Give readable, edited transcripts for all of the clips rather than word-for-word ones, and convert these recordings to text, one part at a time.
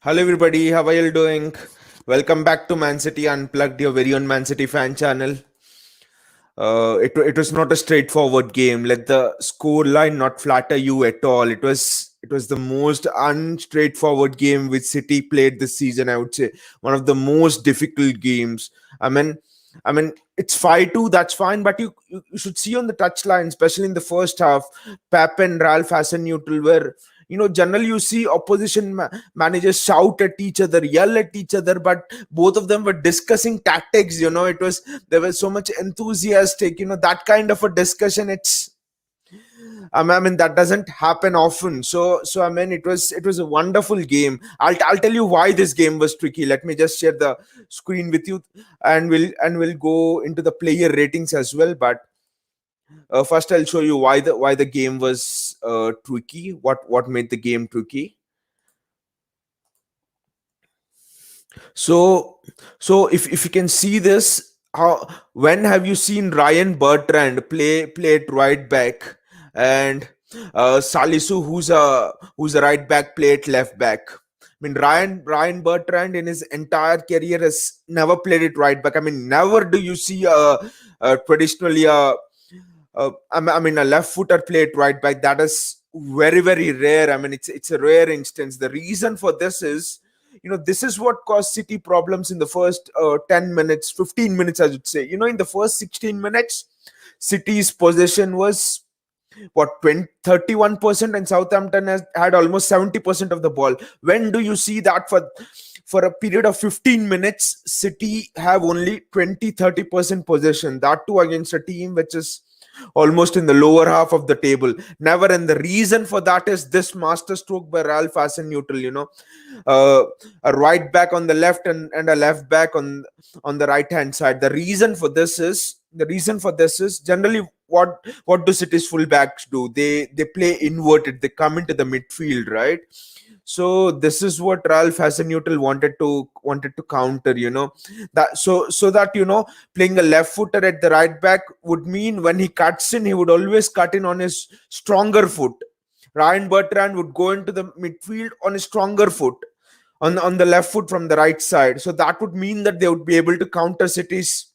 Hello, everybody. How are you doing? Welcome back to Man City Unplugged, your very own Man City fan channel. It was not a straightforward game. Let the score line not flatter you at all. It was the most unstraightforward game which City played this season. I would say one of the most difficult games. I mean, it's 5-2. That's fine, but you should see on the touchline, especially in the first half, Pep and Ralph Hasenhuttl were. Generally you see opposition managers shout at each other, yell at each other, but both of them were discussing tactics. There was so much enthusiastic, that kind of a discussion. I mean, that doesn't happen often. So I mean, it was a wonderful game. I'll tell you why this game was tricky. Let me just share the screen with you, and we'll go into the player ratings as well. But first, I'll show you why the game was tricky. What made the game tricky? So if you can see this, how when have you seen Ryan Bertrand play at right back, and Salisu, who's a right back, play at left back? I mean, Ryan Bertrand in his entire career has never played it right back. I mean, never do you see traditionally a left footer play at right back. That is very, very rare. I mean, it's a rare instance. The reason for this is, this is what caused City problems in the first 10 minutes, 15 minutes, I would say. In the first 16 minutes, City's possession was what, 31%, and Southampton has had almost 70% of the ball. When do you see that for a period of 15 minutes, City have only 20-30% possession, that too against a team which is almost in the lower half of the table? Never. And the reason for that is this masterstroke by Ralph Hasenhuttl. uh, a right back on the left, and a left back on the right hand side. The reason for this is generally, what do City's fullbacks do? They play inverted. They come into the midfield, right? So this is what Ralph Hasenhuttl wanted to counter. That playing a left footer at the right back would mean when he cuts in, he would always cut in on his stronger foot. Ryan Bertrand would go into the midfield on his stronger foot, on the left foot from the right side. So that would mean that they would be able to counter City's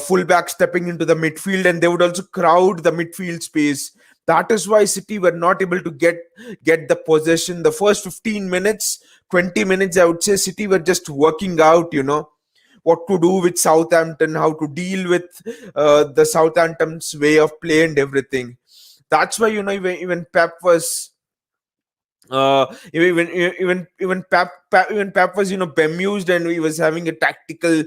fullback stepping into the midfield, and they would also crowd the midfield space. That is why City were not able to get the possession. The first 15 minutes, 20 minutes, I would say, City were just working out, what to do with Southampton, how to deal with the Southampton's way of play and everything. That's why, even Pep was even Pep was bemused, and he was having a tactical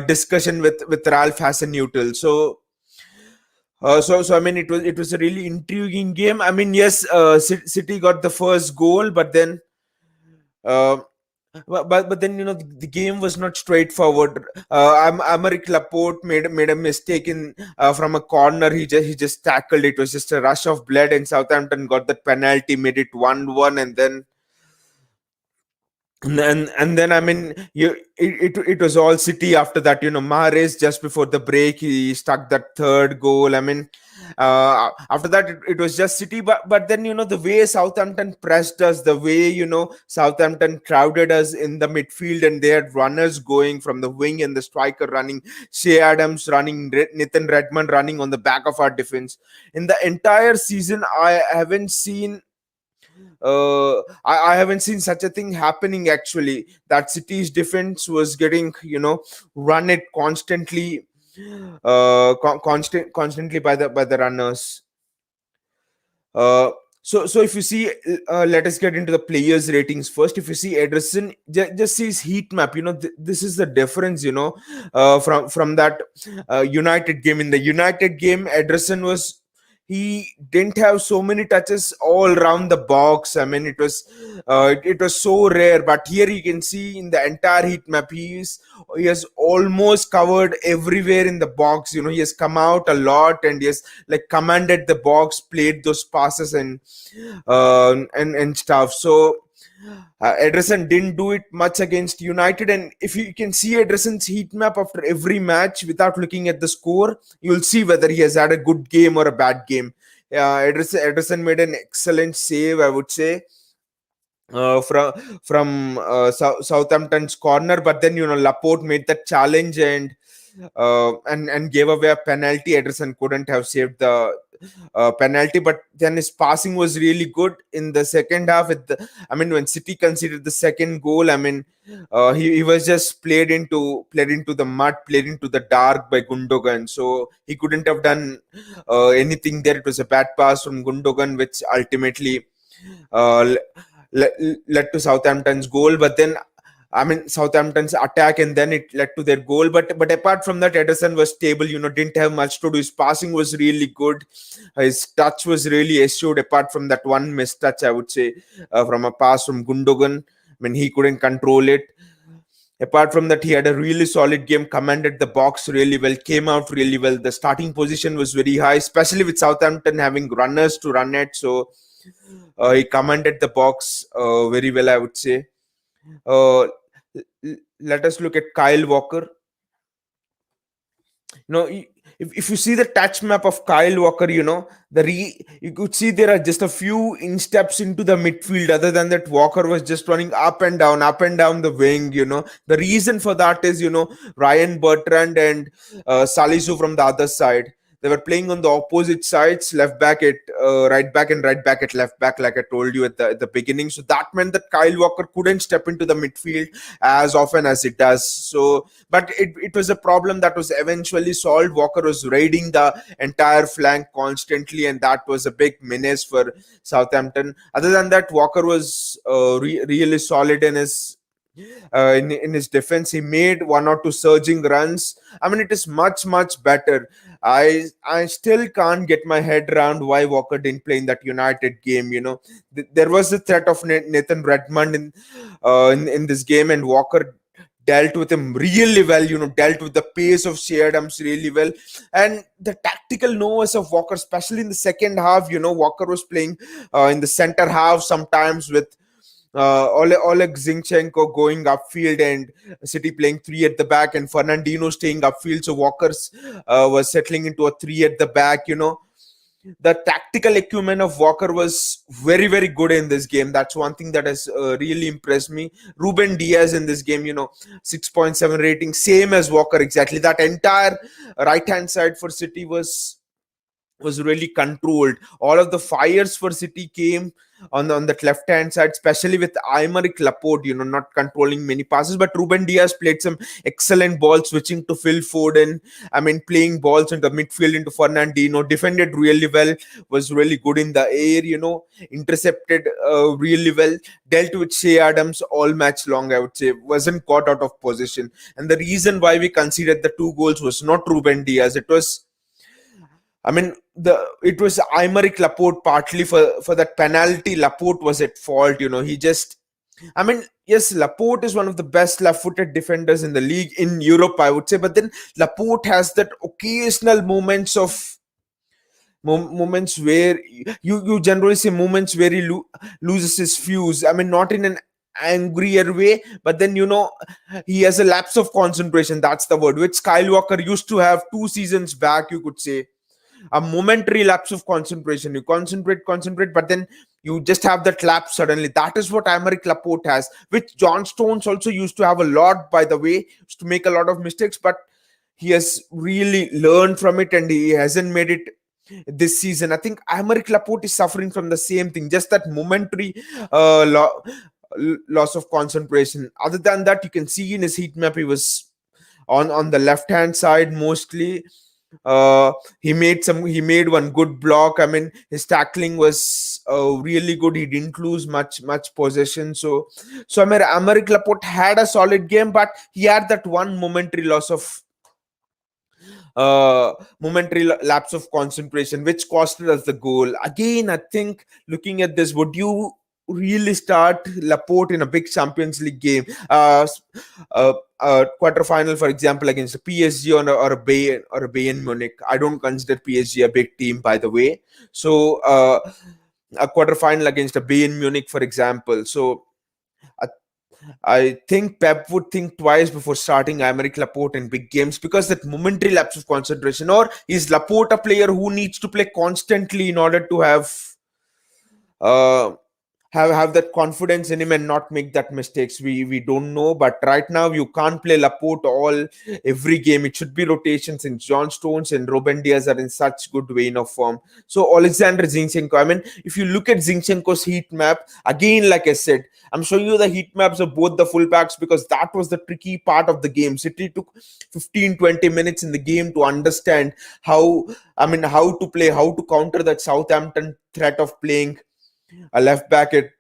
discussion with Ralph Hasenhuttl. So I mean, it was a really intriguing game. I mean, yes, City got the first goal, but then uh, but then the game was not straightforward. Amaric Laporte made a mistake in from a corner. He just tackled. It was just a rush of blood, and Southampton got that penalty, made it 1-1, and then I mean, it was all City after that. Mahrez, just before the break, he stuck that third goal. I mean, after that, it was just City. But then, the way Southampton pressed us, the way Southampton crowded us in the midfield, and they had runners going from the wing and the striker running, Shea Adams running, Nathan Redmond running on the back of our defense. In the entire season, I haven't seen such a thing happening, actually. That City's defense was getting, run it constantly, constantly by the runners. So if you see, let us get into the players' ratings first. If you see Ederson, just see his heat map. This is the difference. From that United game. In the United game, Ederson was he didn't have so many touches all around the box. I mean, it was so rare. But here you can see in the entire heat map, he has almost covered everywhere in the box. He has come out a lot, and he has like commanded the box, played those passes, and stuff. So Ederson didn't do it much against United. And if you can see Ederson's heat map after every match without looking at the score, you'll see whether he has had a good game or a bad game. Ederson made an excellent save, I would say. from Southampton's corner, but then Laporte made that challenge and gave away a penalty. Ederson couldn't have saved the penalty, but then his passing was really good in the second half. I mean, when City conceded the second goal, I mean, he was just played into the mud, played into the dark by Gundogan. So he couldn't have done anything there. It was a bad pass from Gundogan, which ultimately uh, led to Southampton's goal. But then, I mean, Southampton's attack, and then it led to their goal. But apart from that, Ederson was stable. Didn't have much to do. His passing was really good. His touch was really assured. Apart from that one missed touch, I would say, from a pass from Gundogan. I mean, he couldn't control it. Apart from that, he had a really solid game, commanded the box really well, came out really well. The starting position was very high, especially with Southampton having runners to run at. So he commanded the box very well, I would say. Uh, Let us look at Kyle Walker. If you see the touch map of Kyle Walker, you could see there are just a few insteps into the midfield. Other than that, Walker was just running up and down the wing. The reason for that is Ryan Bertrand and Salisu from the other side. They were playing on the opposite sides, left back at right back and right back at left back, like I told you at the beginning. So that meant that Kyle Walker couldn't step into the midfield as often as it does. So, but it was a problem that was eventually solved. Walker was raiding the entire flank constantly, and that was a big menace for Southampton. Other than that, Walker was really solid in his defense. He made one or two surging runs. I mean, it is much better. I still can't get my head around why Walker didn't play in that United game. There was the threat of Nathan Redmond in this game, and Walker dealt with him really well. Dealt with the pace of Shea Adams really well, and the tactical nose of Walker, especially in the second half. Walker was playing in the center half sometimes with Oleg Zinchenko going upfield and City playing three at the back, and Fernandinho staying upfield. So Walker's was settling into a three at the back. The tactical acumen of Walker was very good in this game. That's one thing that has really impressed me. Ruben Diaz in this game, 6.7 rating, same as Walker exactly. That entire right hand side for City was really controlled. All of the fires for City came on that left hand side, especially with Aymeric Laporte, not controlling many passes. But Ruben Diaz played some excellent balls, switching to Phil Foden. I mean, playing balls into midfield into Fernandinho, defended really well, was really good in the air, intercepted really well, dealt with Shea Adams all match long, I would say, wasn't caught out of position. And the reason why we conceded the two goals was not Ruben Diaz. I mean, it was Aymeric Laporte partly for that penalty. Laporte was at fault. He just. I mean, yes, Laporte is one of the best left-footed defenders in the league in Europe, I would say. But then Laporte has that occasional moments where you generally see moments where he loses his fuse. I mean, not in an angrier way, but then he has a lapse of concentration. That's the word, which Kyle Walker used to have 2 seasons back, you could say. A momentary lapse of concentration. You concentrate, but then you just have that lapse suddenly. That is what Aymeric Laporte has, which John Stones also used to have a lot, by the way, used to make a lot of mistakes, but he has really learned from it and he hasn't made it this season. I think Aymeric Laporte is suffering from the same thing, just that momentary loss of concentration. Other than that, you can see in his heat map, he was on the left hand side mostly. He made one good block. I mean, his tackling was really good. He didn't lose much possession. So I mean, Aymeric Laporte had a solid game, but he had that one momentary lapse of concentration, which costed us the goal. Again, I think looking at this, would you really start Laporte in a big Champions League game? Quarterfinal, for example, against a PSG or a Bayern Munich. I don't consider PSG a big team, by the way. So a quarterfinal against a Bayern Munich, for example. So I think Pep would think twice before starting Aymeric Laporte in big games, because that momentary lapse of concentration. Or is Laporte a player who needs to play constantly in order to uh, have that confidence in him and not make that mistakes. We don't know, but right now you can't play Laporte all every game. It should be rotation since John Stones and Ruben Diaz are in such good vein of form. So Alexander Zinchenko, I mean, if you look at Zinchenko's heat map again, like I said, I'm showing you the heat maps of both the fullbacks because that was the tricky part of the game. City took 15-20 minutes in the game to understand how, I mean, how to play, how to counter that Southampton threat of playing a left back at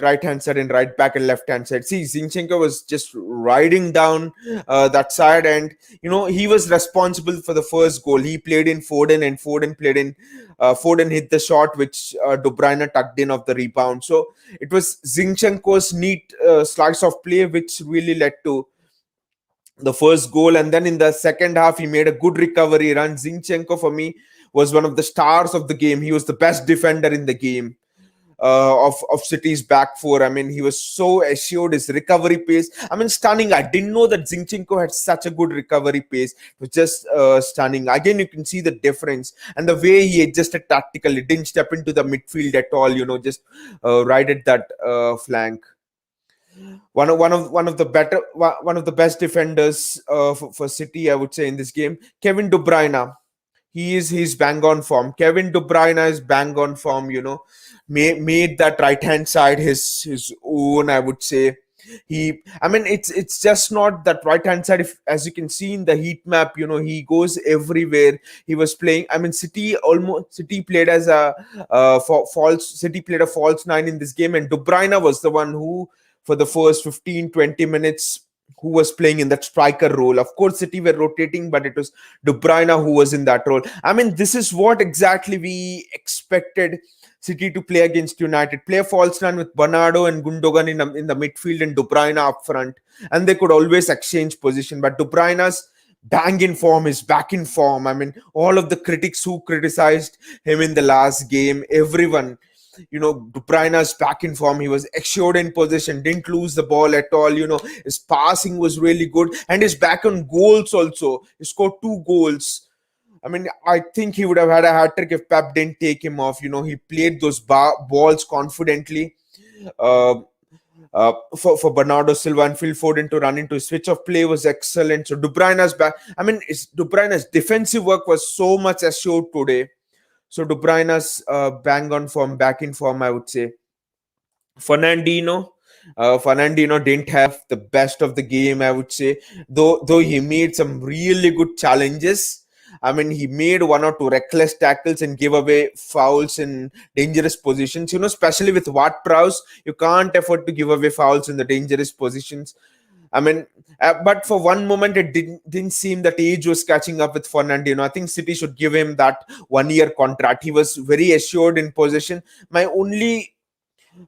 right hand side and right back and left hand side. See, Zinchenko was just riding down that side, and he was responsible for the first goal. He played in Foden, and Foden played in Foden hit the shot which De Bruyne tucked in of the rebound. So it was Zinchenko's neat slice of play which really led to the first goal. And then in the second half, he made a good recovery run. Zinchenko, for me, was one of the stars of the game. He was the best defender in the game of City's back four. I mean, he was so assured. His recovery pace, I mean, stunning. I didn't know that Zinchenko had such a good recovery pace. It was just stunning. Again, you can see the difference and the way he adjusted tactically. Didn't step into the midfield at all. Just right at that flank. One of the best defenders for City, I would say, in this game, Kevin De Bruyne. He's bang on form. Kevin De Bruyne is bang on form. Made that right hand side his own, I would say. I mean, it's just not that right hand side. If, as you can see in the heat map, he goes everywhere. He was playing. I mean, City played as a false. City played a false nine in this game, and De Bruyne was the one who, for the first 15-20 minutes, who was playing in that striker role. Of course, City were rotating, but it was De Bruyne who was in that role. I mean, this is what exactly we expected City to play against United. Play a false nine with Bernardo and Gundogan in the midfield and De Bruyne up front. And they could always exchange position. But De Bruyne's bang in form is back in form. I mean, all of the critics who criticized him in the last game, everyone, De Bruyne's back in form. He was assured in possession, didn't lose the ball at all. His passing was really good, and his back on goals also. He scored 2 goals. I mean, I think he would have had a hat trick if Pep didn't take him off. He played those balls confidently. Uh, for Bernardo Silva and Phil Foden to run into his switch of play was excellent. So De Bruyne's back. I mean, De Bruyne's defensive work was so much assured today. So De Bruyne's bang on form, back in form, I would say. Fernandino didn't have the best of the game, I would say. Though he made some really good challenges. I mean, he made 1 or 2 reckless tackles and gave away fouls in dangerous positions. Especially with Ward-Prowse, you can't afford to give away fouls in the dangerous positions. I mean, but for one moment, it didn't seem that age was catching up with Fernandinho. I think City should give him that 1-year contract. He was very assured in possession. My only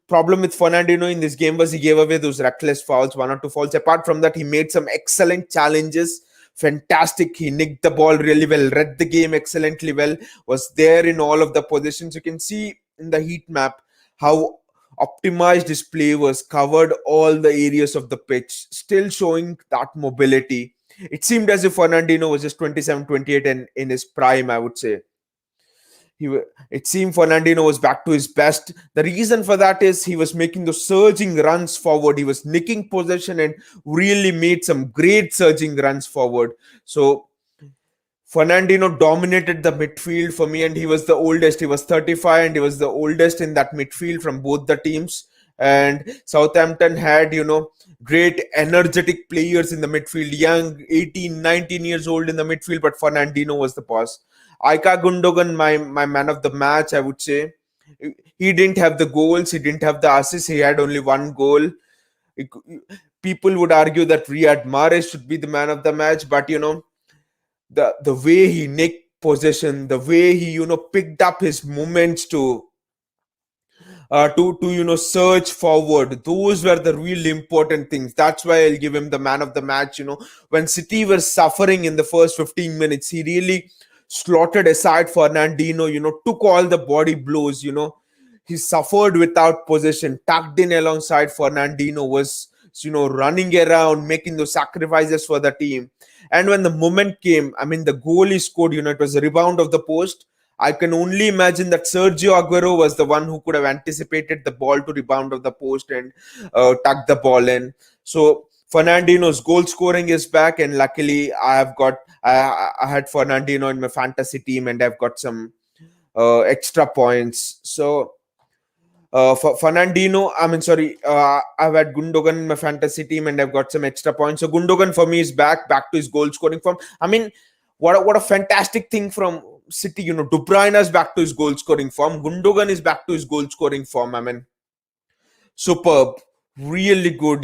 problem with Fernandinho in this game was he gave away those reckless fouls, 1 or 2 fouls. Apart from that, he made some excellent challenges. Fantastic. He nicked the ball really well, read the game excellently well, was there in all of the positions. You can see in the heat map how optimized his play was, covered all the areas of the pitch, still showing that mobility. It seemed as if Fernandinho was just 27, 28 and in his prime, I would say. It seemed Fernandinho was back to his best. The reason for that is he was making those surging runs forward. He was nicking possession and really made some great surging runs forward. So Fernandinho dominated the midfield for me, and he was the oldest. He was 35, and he was the oldest in that midfield from both the teams. And Southampton had, great energetic players in the midfield, young, 18, 19 years old in the midfield, but Fernandinho was the boss. Aika Gundogan, my man of the match, I would say. He didn't have the goals, he didn't have the assists, he had only 1 goal. People would argue that Riyad Mahrez should be the man of the match, but the way he nicked possession, the way he picked up his moments to search forward, those were the really important things. That's why I'll give him the man of the match. When City were suffering in the first 15 minutes, he really slotted aside Fernandinho, took all the body blows. He suffered without possession, tucked in alongside Fernandinho, was running around, making those sacrifices for the team. And when the moment came, I mean, the goal he scored, it was a rebound of the post. I can only imagine that Sergio Aguero was the one who could have anticipated the ball to rebound of the post and tuck the ball in. So Fernandino's goal scoring is back, and luckily I had Fernandino in my fantasy team, and I've got some extra points. So for Fernandino, I mean, sorry, I've had Gundogan in my fantasy team, and I've got some extra points. So Gundogan for me is back to his goal scoring form. I mean, what a fantastic thing from City. De Bruyne is back to his goal scoring form. Gundogan is back to his goal scoring form. I mean, superb, really good.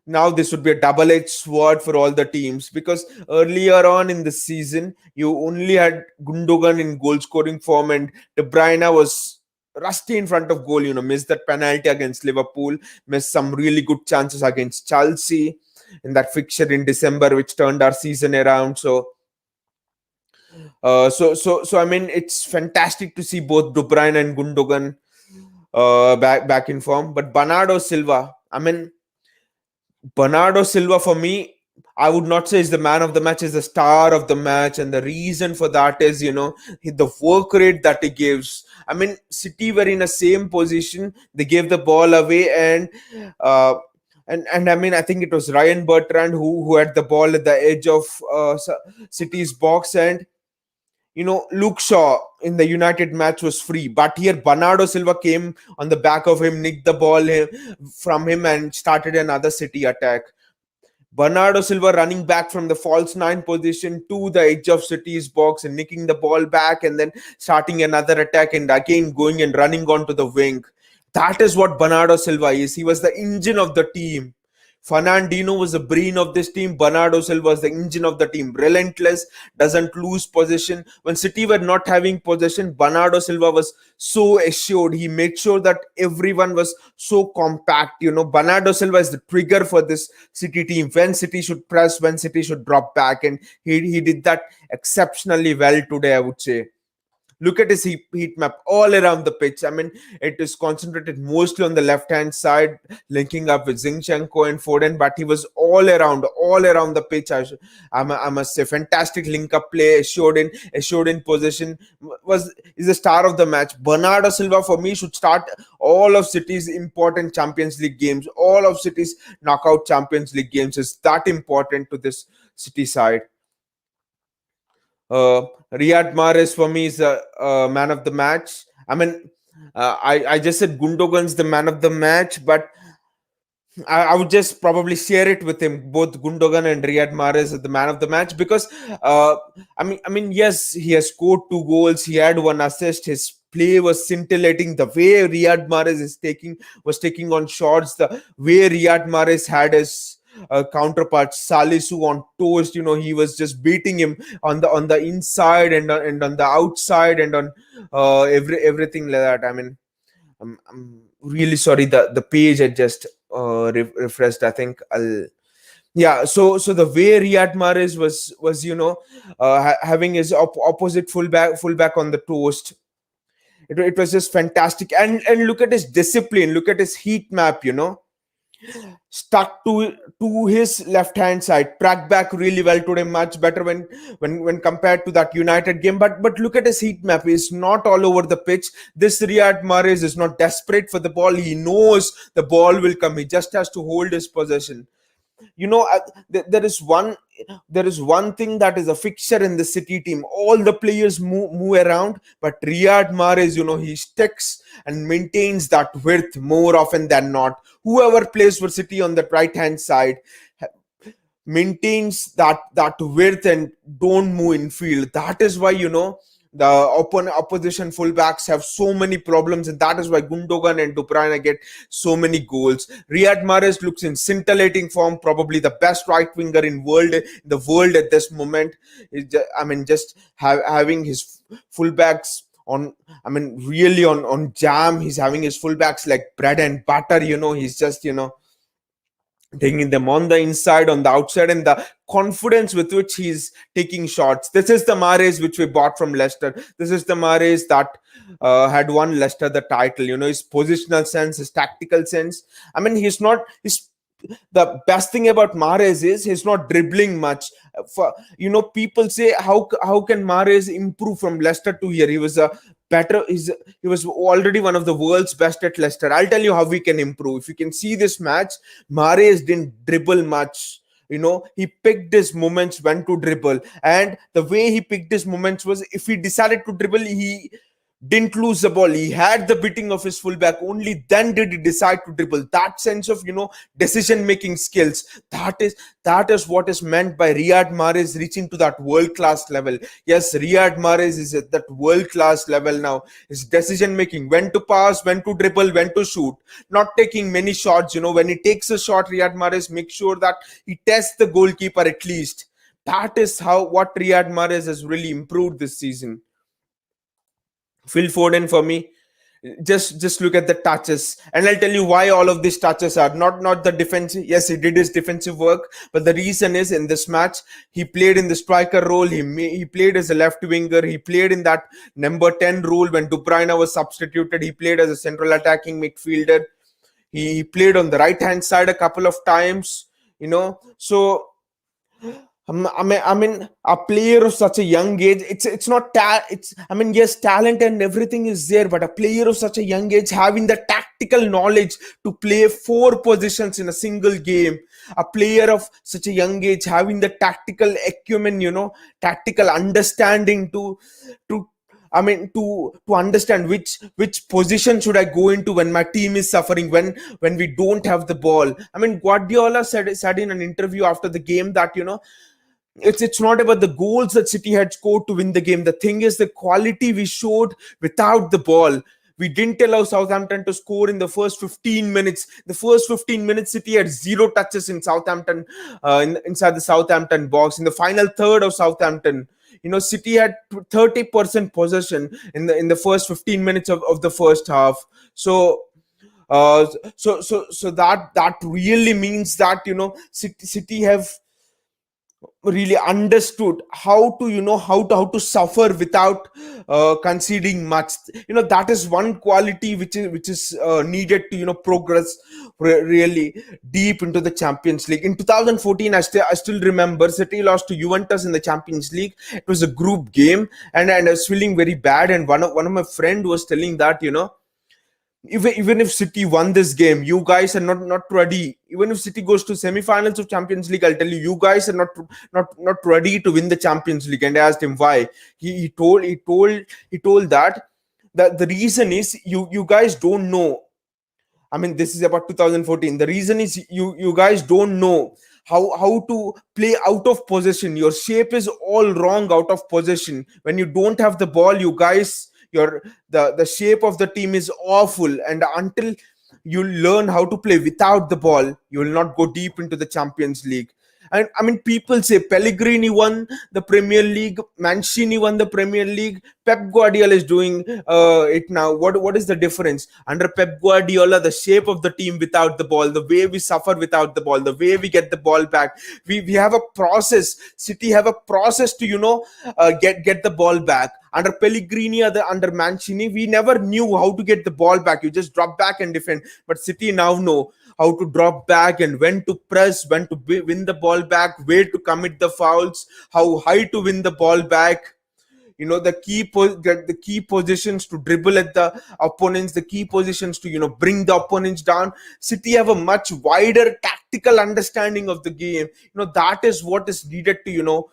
Now this would be a double-edged sword for all the teams, because earlier on in the season you only had Gundogan in goal scoring form, and De Bruyne was rusty in front of goal. Missed that penalty against Liverpool, missed some really good chances against Chelsea in that fixture in December, which turned our season around. So I mean, it's fantastic to see both De Bruyne and Gundogan back in form. But Bernardo Silva for me, I would not say is the man of the match, is the star of the match, and the reason for that is the work rate that he gives. I mean, City were in the same position, they gave the ball away, uh, and I mean, I think it was Ryan Bertrand who had the ball at the edge of City's box, and Luke Shaw in the United match was free, but here Bernardo Silva came on the back of him, nicked the ball from him, and started another City attack. Bernardo Silva running back from the false nine position to the edge of City's box and nicking the ball back, and then starting another attack, and again going and running onto the wing. That is what Bernardo Silva is. He was the engine of the team. Fernandino was the brain of this team. Bernardo Silva was the engine of the team. Relentless, doesn't lose possession. When City were not having possession, Bernardo Silva was so assured. He made sure that everyone was so compact. Bernardo Silva is the trigger for this City team. When City should press, when City should drop back. And he did that exceptionally well today, I would say. Look at his heat map all around the pitch. I mean, it is concentrated mostly on the left hand side, linking up with Zinchenko and Foden, but he was all around the pitch. I must say, fantastic link up play, assured in possession. Is the star of the match. Bernardo Silva for me should start all of City's important Champions League games. All of City's knockout Champions League games is that important to this City side. Riyad Mahrez for me is the man of the match. I mean, I just said Gundogan's the man of the match, but I would just probably share it with him. Both Gundogan and Riyad Mahrez are the man of the match, because yes, he has scored 2 goals. He had 1 assist. His play was scintillating. The way Riyad Mahrez was taking on shots. The way Riyad Mahrez had his counterpart Salisu on toast. He was just beating him on the inside and on the outside, and on everything like that. I mean, I'm really sorry. The page had just refreshed. I think I'll. Yeah, so the way Riyad Mahrez was having his opposite fullback on the toast. It was just fantastic, and look at his discipline. Look at his heat map. Stuck to his left hand side, tracked back really well today, much better when compared to that United game. But look at his heat map. He's not all over the pitch. This Riyad Mahrez is not desperate for the ball. He knows the ball will come. He just has to hold his possession. There is one thing that is a fixture in the City team. All the players move around, but Riyad Mahrez, he sticks and maintains that width more often than not. Whoever plays for City on the right hand side maintains that width and don't move in field. That is why the opposition fullbacks have so many problems, and that is why Gundogan and De Bruyne get so many goals. Riyad Mahrez looks in scintillating form, probably the best right winger in the world at this moment. Just having his fullbacks on, really on jam. He's having his fullbacks like bread and butter. He's just taking them on the inside, on the outside, and the confidence with which he's taking shots. This is the Mahrez which we bought from Leicester. This is the Mahrez that had won Leicester the title. His positional sense, his tactical sense. He's the best thing about Mahrez is he's not dribbling much. For, people say how can Mahrez improve from Leicester to here? He was a better. He was already one of the world's best at Leicester. I'll tell you how we can improve. If you can see this match, Mahrez didn't dribble much. He picked his moments when to dribble, and the way he picked his moments was, if he decided to dribble, he didn't lose the ball. He had the beating of his fullback. Only then did he decide to dribble. That sense of decision making skills. That is what is meant by Riyad Mahrez reaching to that world class level. Yes, Riyad Mahrez is at that world class level now. His decision making, when to pass, when to dribble, when to shoot, not taking many shots. When he takes a shot, Riyad Mahrez makes sure that he tests the goalkeeper at least. That is how what Riyad Mahrez has really improved this season. Phil Foden for me, just look at the touches, and I'll tell you why all of these touches are not the defensive. Yes, he did his defensive work, but the reason is, in this match he played in the striker role. He played as a left winger. He played in that number 10 role when De Bruyne was substituted. He played as a central attacking midfielder. He played on the right hand side a couple of times. So I mean, a player of such a young age. It's not it's. I mean, yes, talent and everything is there, but a player of such a young age having the tactical knowledge to play four positions in a single game. A player of such a young age having the tactical acumen, tactical understanding to. I mean, to understand which position should I go into when my team is suffering, when we don't have the ball. I mean, Guardiola said in an interview after the game that it's not about the goals that City had scored to win the game. The thing is the quality we showed without the ball. We didn't allow Southampton to score in the first 15 minutes. The first 15 minutes, City had zero touches in Southampton, inside the Southampton box. In the final third of Southampton, City had 30% possession in the first 15 minutes of the first half. So uh, so that really means that City have really understood how to suffer without conceding much. That is one quality which is needed to progress really deep into the Champions League. In 2014, I still remember City lost to Juventus in the Champions League. It was a group game, and I was feeling very bad, and one of my friend was telling that even if City won this game, you guys are not ready. Even if City goes to semi-finals of Champions League, I'll tell you, you guys are not ready to win the Champions League. And I asked him why. He told that the reason is you guys don't know. I mean, this is about 2014. The reason is you guys don't know how to play out of possession. Your shape is all wrong out of possession. When you don't have the ball, you guys your the shape of the team is awful, and until you learn how to play without the ball, you will not go deep into the Champions League. And I mean, people say Pellegrini won the Premier League, Mancini won the Premier League, Pep Guardiola is doing it now. What is the difference? Under Pep Guardiola, the shape of the team without the ball, the way we suffer without the ball, the way we get the ball back, we have a process. City have a process to get the ball back. Under Pellegrini or under Mancini, we never knew how to get the ball back. You just drop back and defend. But City now know how to drop back and when to press, when to win the ball back, where to commit the fouls, how high to win the ball back. The key positions to dribble at the opponents, the key positions to bring the opponents down. City have a much wider tactical understanding of the game. That is what is needed to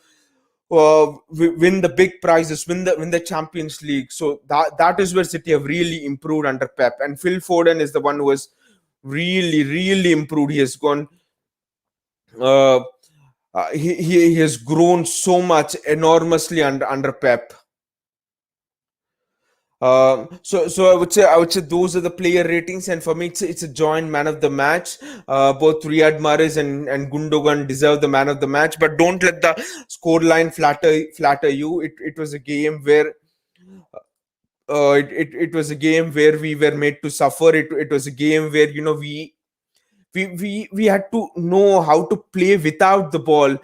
win the big prizes, win the Champions League. So that is where City have really improved under Pep. And Phil Foden is the one who has really, really improved. He has gone. Uh, he has grown so much enormously under Pep. So I would say those are the player ratings, and for me it's a joint man of the match. Both Riyad Mahrez and Gundogan deserve the man of the match, but don't let the scoreline flatter you. It was a game where it was a game where we were made to suffer. It was a game where we had to know how to play without the ball.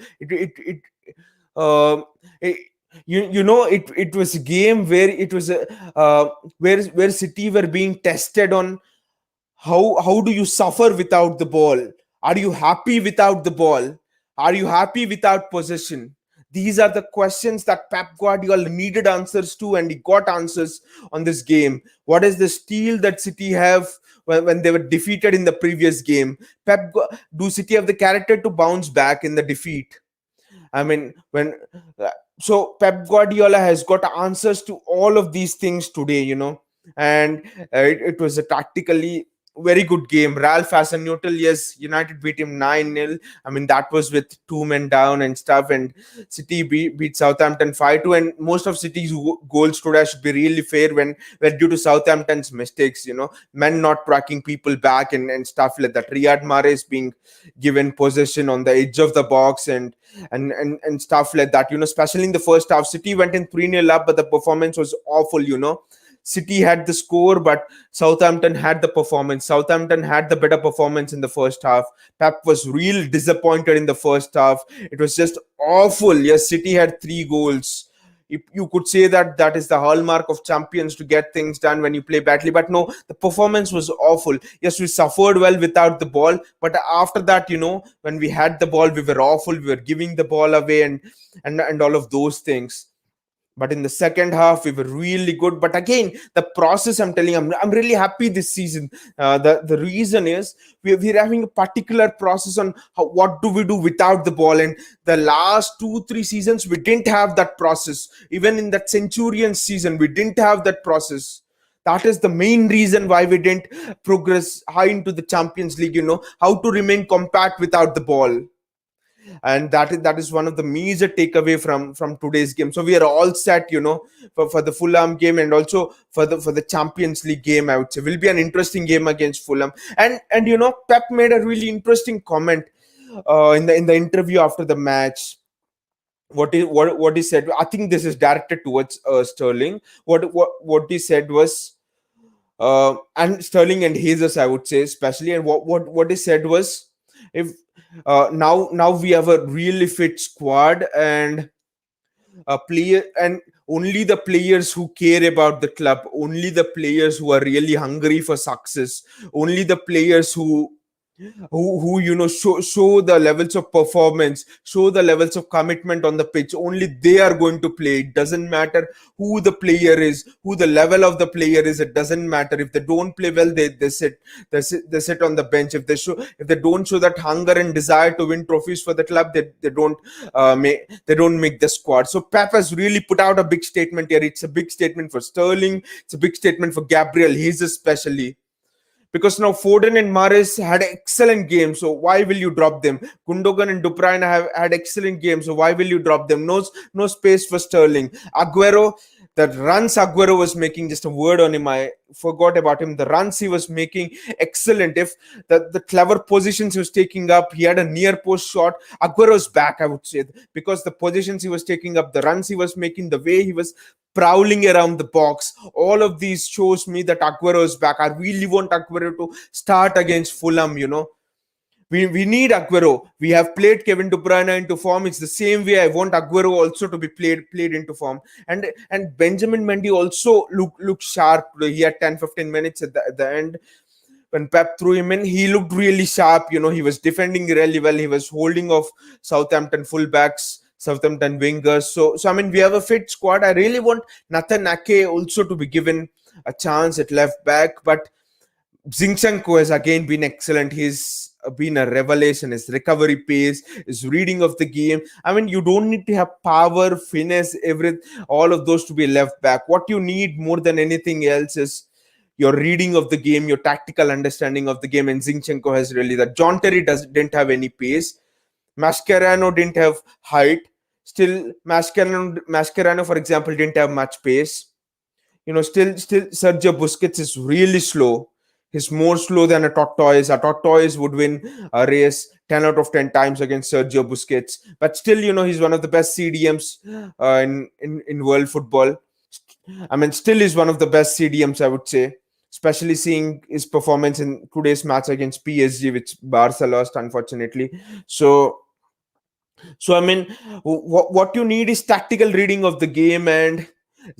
Uh, it it was a game where it was a where City were being tested on how do you suffer without the ball. Are you happy without the ball? Are you happy without possession? These are the questions that Pep Guardiola needed answers to, and he got answers on this game. What is the steal that City have when they were defeated in the previous game? Do City have the character to bounce back in the defeat? I mean, when so Pep Guardiola has got answers to all of these things today, and it was a tactically very good game. Ralph Hasenhuttl, yes, United beat him 9-0. I mean, that was with two men down and stuff, and City beat Southampton 5-2. And most of City's goals today, should be really fair, when were due to Southampton's mistakes, men not tracking people back and stuff like that. Riyad Mahrez being given possession on the edge of the box, and stuff like that. Especially in the first half, City went in 3-0 up, but the performance was awful. City had the score, but Southampton had the performance. Southampton had the better performance in the first half. Pep was real disappointed in the first half. It was just awful. Yes, City had 3 goals. You could say that that is the hallmark of champions, to get things done when you play badly, but no, the performance was awful. Yes, we suffered well without the ball, but after that, when we had the ball, we were awful. We were giving the ball away, and all of those things. But in the second half, we were really good. But again, the process, I'm telling you, I'm really happy this season. The reason is, we're having a particular process on what do we do without the ball. And the last 2 3 seasons, we didn't have that process. Even in that Centurion season, we didn't have that process. That is the main reason why we didn't progress high into the Champions League. How to remain compact without the ball. And that is one of the major takeaway from today's game. So we are all set, for the Fulham game, and also for the Champions League game. I would say will be an interesting game against Fulham. And Pep made a really interesting comment in the interview after the match. What he said, I think this is directed towards Sterling. What he said was, and Sterling and Jesus, I would say, especially. And what he said was, if now we have a really fit squad, and a player, and only the players who care about the club, only the players who are really hungry for success, only the players who show the levels of performance, show the levels of commitment on the pitch, only they are going to play. It doesn't matter who the player is, who the level of the player is. It doesn't matter. If they don't play well, they sit on the bench. If they don't show that hunger and desire to win trophies for the club, they don't make the squad. So Pep has really put out a big statement here. It's a big statement for Sterling, it's a big statement for Gabriel, he's especially, because now Foden and Mahrez had excellent games. So why will you drop them? Gundogan and De Bruyne have had excellent games. So why will you drop them? No space for Sterling. Aguero, the runs Aguero was making, just a word on him, I forgot about him. The runs he was making, excellent. If the clever positions he was taking up, he had a near post shot. Aguero's back, I would say, because the positions he was taking up, the runs he was making, the way he was prowling around the box, all of these shows me that Aguero is back. I really want Aguero to start against Fulham. We need Aguero. We have played Kevin De Bruyne into form. It's the same way I want Aguero also to be played into form. And Benjamin Mendy also looked sharp. He had 10 15 minutes at the end. When Pep threw him in, he looked really sharp. He was defending really well. He was holding off Southampton fullbacks, Southampton wingers. So I mean, we have a fit squad. I really want Nathan Ake also to be given a chance at left back, but Zinchenko has again been excellent. He's been a revelation. His recovery pace, his reading of the game. I mean, you don't need to have power, finesse, all of those to be left back. What you need more than anything else is your reading of the game, your tactical understanding of the game. And Zinchenko has really that. John Terry didn't have any pace. Mascherano didn't have height. Still, Mascherano, for example, didn't have much pace. Still Sergio Busquets is really slow. He's more slow than a tortoise. A tortoise would win a race 10 out of 10 times against Sergio Busquets. But still, he's one of the best CDMs in world football. I mean, still is one of the best CDMs, I would say, especially seeing his performance in today's match against PSG, which Barca lost, unfortunately. So I mean, what you need is tactical reading of the game, and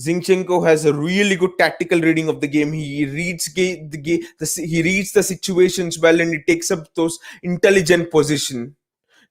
Zinchenko has a really good tactical reading of the game. He reads he reads the situations well, and he takes up those intelligent position.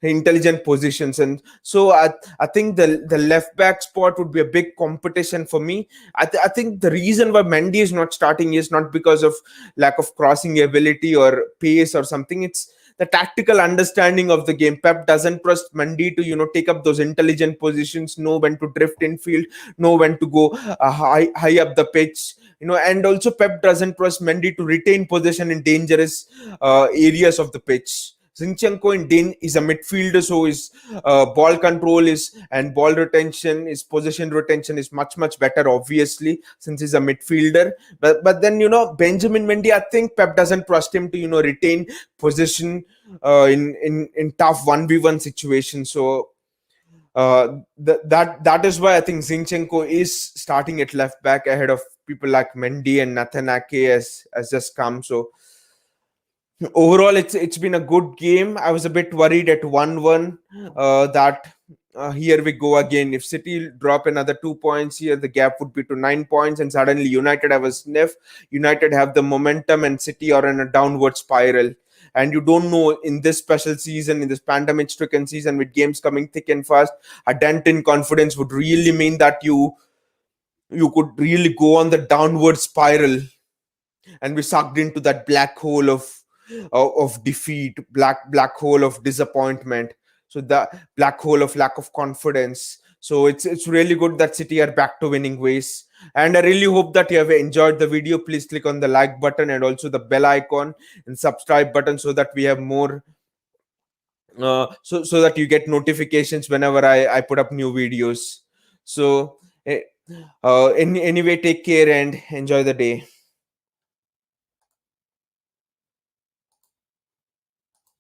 intelligent positions. And so I think the left back spot would be a big competition for me. I think the reason why Mendy is not starting is not because of lack of crossing ability or pace or something. It's the tactical understanding of the game. Pep doesn't trust Mendy to take up those intelligent positions, know when to drift infield, know when to go high up the pitch. And also Pep doesn't trust Mendy to retain possession in dangerous areas of the pitch. Zinchenko in Din is a midfielder, so his ball control is and ball retention, his possession retention is much better, obviously, since he's a midfielder. But then Benjamin Mendy, I think Pep doesn't trust him to retain possession in tough 1v1 situations. So that is why I think Zinchenko is starting at left back ahead of people like Mendy and Nathan Ake has just come. So overall, it's been a good game. I was a bit worried at 1-1 that here we go again. If City drop another 2 points here, the gap would be to 9 points, and suddenly United have a sniff. United have the momentum, and City are in a downward spiral. And you don't know, in this special season, in this pandemic-stricken season, with games coming thick and fast, a dent in confidence would really mean that you could really go on the downward spiral and be sucked into that black hole of defeat, black hole of disappointment. So the black hole of lack of confidence. So it's really good that City are back to winning ways. And I really hope that you have enjoyed the video. Please click on the like button and also the bell icon and subscribe button, so that we have more so that you get notifications whenever I put up new videos. So anyway, take care and enjoy the day.